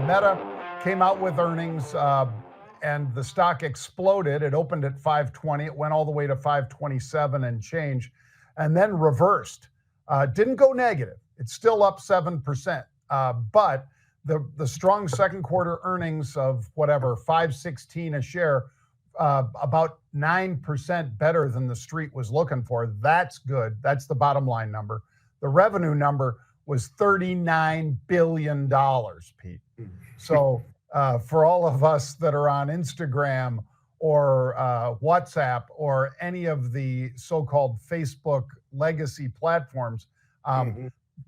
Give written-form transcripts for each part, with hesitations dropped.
Meta came out with earnings and the stock exploded. It opened at 520. It went all the way to 527 and change, and then reversed. Didn't go negative. It's still up 7%. But the strong second quarter earnings of whatever, 516 a share, about 9% better than the street was looking for. That's good. That's the bottom line number. The revenue number was $39 billion, Pete. So for all of us that are on Instagram or WhatsApp or any of the so-called Facebook legacy platforms,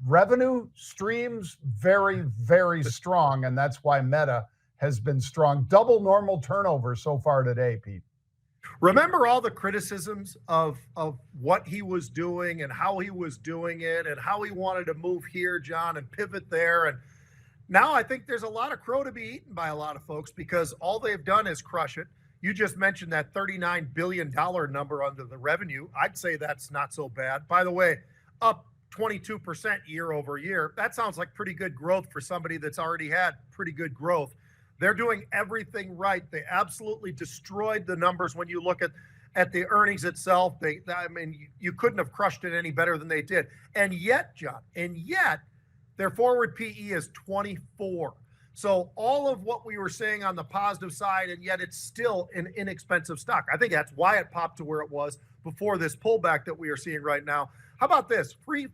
revenue streams very, very strong, and that's why Meta has been strong. Double normal turnover so far today, Pete. Remember all the criticisms of what he was doing and how he was doing it and how he wanted to move here, John, and pivot there. And now I think there's a lot of crow to be eaten by a lot of folks because all they've done is crush it. You just mentioned that $39 billion number under the revenue. I'd say that's not so bad. By the way, up 22% year over year. That sounds like pretty good growth for somebody that's already had pretty good growth. They're doing everything right. They absolutely destroyed the numbers when you look at the earnings itself. You couldn't have crushed it any better than they did. And yet, John, their forward PE is 24. So all of what we were saying on the positive side, and yet it's still an inexpensive stock. I think that's why it popped to where it was before this pullback that we are seeing right now. How about this? Free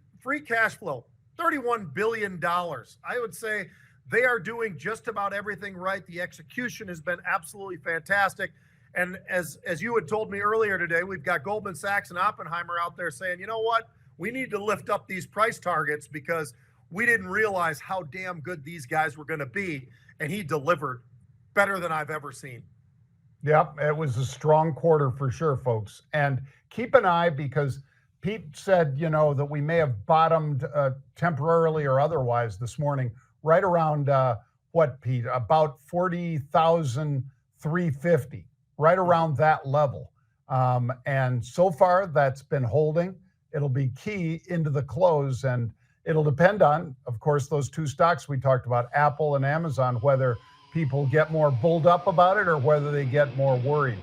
cash flow, $31 billion. I would say they are doing just about everything right. The execution has been absolutely fantastic. And as you had told me earlier today, we've got Goldman Sachs and Oppenheimer out there saying, you know what? We need to lift up these price targets because we didn't realize how damn good these guys were going to be. And he delivered better than I've ever seen. Yep, it was a strong quarter for sure, folks. And keep an eye because Pete said, that we may have bottomed temporarily or otherwise this morning, right around what, Pete? About 40,350, right around that level. And so far, that's been holding. It'll be key into the close, and it'll depend on, of course, those two stocks we talked about, Apple and Amazon, whether people get more bulled up about it or whether they get more worried.